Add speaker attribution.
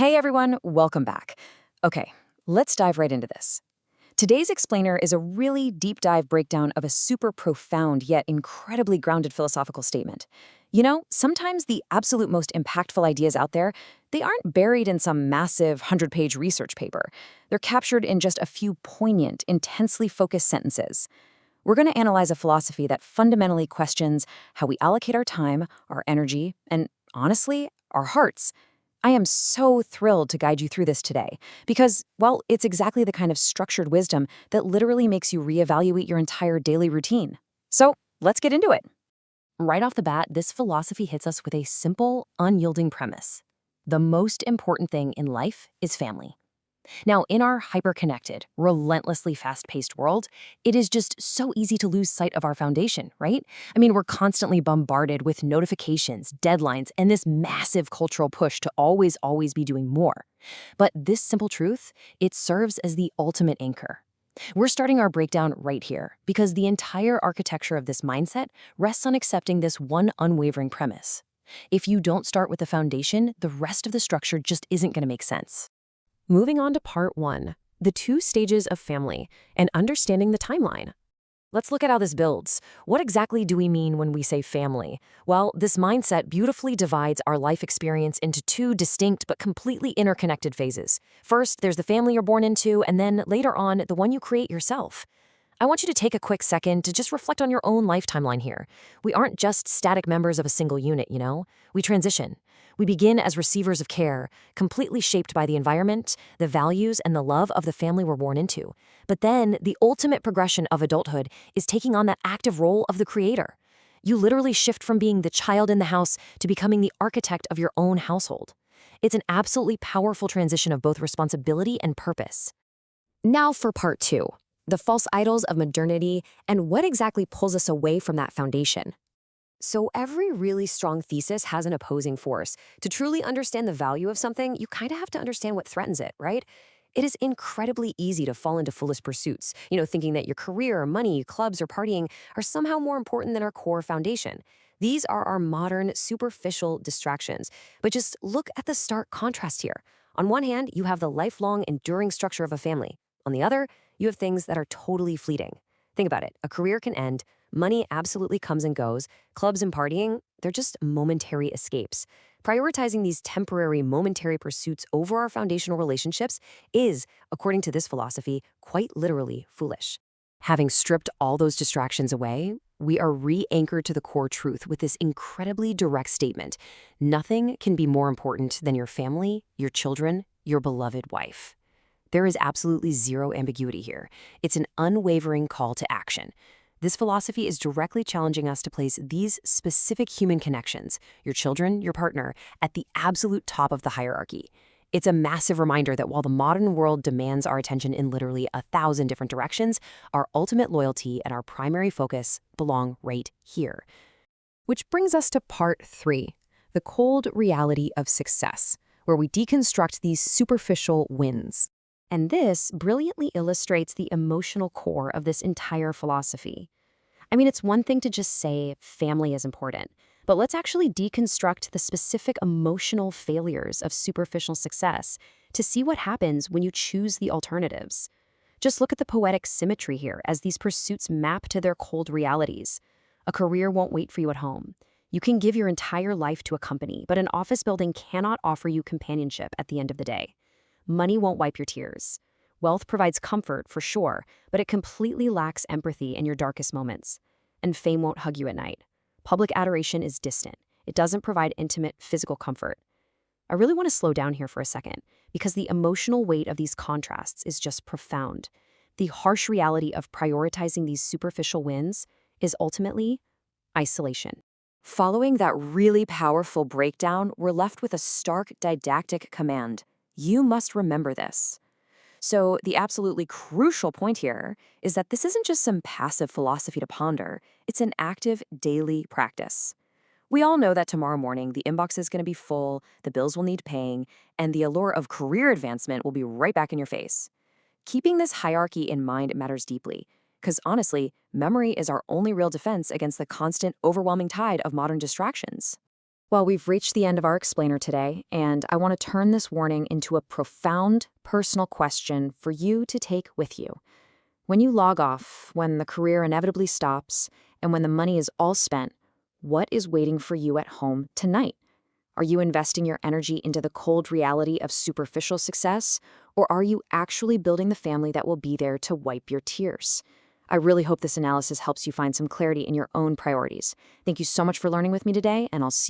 Speaker 1: Hey everyone, welcome back. Okay, let's dive right into this. Today's explainer is a really deep dive breakdown of a super profound yet incredibly grounded philosophical statement. Sometimes the absolute most impactful ideas out there, they aren't buried in some massive 100-page research paper. They're captured in just a few poignant, intensely focused sentences. We're going to analyze a philosophy that fundamentally questions how we allocate our time, our energy, and honestly, our hearts. I am so thrilled to guide you through this today because, well, it's exactly the kind of structured wisdom that literally makes you reevaluate your entire daily routine. So let's get into it. Right off the bat, this philosophy hits us with a simple, unyielding premise. The most important thing in life is family. Now, in our hyper-connected, relentlessly fast-paced world, it is just so easy to lose sight of our foundation, right? I mean, we're constantly bombarded with notifications, deadlines, and this massive cultural push to always be doing more. But this simple truth, it serves as the ultimate anchor. We're starting our breakdown right here because the entire architecture of this mindset rests on accepting this one unwavering premise. If you don't start with the foundation, the rest of the structure just isn't going to make sense. Moving on to part one, the two stages of family and understanding the timeline. Let's look at how this builds. What exactly do we mean when we say family? Well, this mindset beautifully divides our life experience into two distinct but completely interconnected phases. First, there's the family you're born into, and then later on, the one you create yourself. I want you to take a quick second to just reflect on your own life timeline here. We aren't just static members of a single unit. We transition. We begin as receivers of care, completely shaped by the environment, the values, and the love of the family we're born into. But then, the ultimate progression of adulthood is taking on that active role of the creator. You literally shift from being the child in the house to becoming the architect of your own household. It's an absolutely powerful transition of both responsibility and purpose. Now for part two, the false idols of modernity and what exactly pulls us away from that foundation. So every really strong thesis has an opposing force. To truly understand the value of something, you kind of have to understand what threatens it, right? It is incredibly easy to fall into foolish pursuits, thinking that your career, money, clubs, or partying are somehow more important than our core foundation. These are our modern, superficial distractions. But just look at the stark contrast here. On one hand, you have the lifelong, enduring structure of a family. On the other, you have things that are totally fleeting. Think about it. A career can end. Money absolutely comes and goes. Clubs and partying, they're just momentary escapes. Prioritizing these temporary, momentary pursuits over our foundational relationships is, according to this philosophy, quite literally foolish. Having stripped all those distractions away, we are re-anchored to the core truth with this incredibly direct statement. Nothing can be more important than your family, your children, your beloved wife. There is absolutely zero ambiguity here. It's an unwavering call to action. This philosophy is directly challenging us to place these specific human connections, your children, your partner, at the absolute top of the hierarchy. It's a massive reminder that while the modern world demands our attention in literally 1,000 different directions, our ultimate loyalty and our primary focus belong right here. Which brings us to part three, the cold reality of success, where we deconstruct these superficial wins. And this brilliantly illustrates the emotional core of this entire philosophy. I mean, it's one thing to just say family is important, but let's actually deconstruct the specific emotional failures of superficial success to see what happens when you choose the alternatives. Just look at the poetic symmetry here as these pursuits map to their cold realities. A career won't wait for you at home. You can give your entire life to a company, but an office building cannot offer you companionship at the end of the day. Money won't wipe your tears. Wealth provides comfort, for sure, but it completely lacks empathy in your darkest moments. And fame won't hug you at night. Public adoration is distant. It doesn't provide intimate physical comfort. I really want to slow down here for a second, because the emotional weight of these contrasts is just profound. The harsh reality of prioritizing these superficial wins is ultimately isolation. Following that really powerful breakdown, we're left with a stark didactic command. You must remember this. So the absolutely crucial point here is that this isn't just some passive philosophy to ponder, it's an active daily practice. We all know that tomorrow morning the inbox is going to be full, the bills will need paying, and the allure of career advancement will be right back in your face. Keeping this hierarchy in mind matters deeply, because honestly, memory is our only real defense against the constant, overwhelming tide of modern distractions. Well, we've reached the end of our explainer today, and I want to turn this warning into a profound personal question for you to take with you. When you log off, when the career inevitably stops, and when the money is all spent, what is waiting for you at home tonight? Are you investing your energy into the cold reality of superficial success, or are you actually building the family that will be there to wipe your tears? I really hope this analysis helps you find some clarity in your own priorities. Thank you so much for learning with me today, and I'll see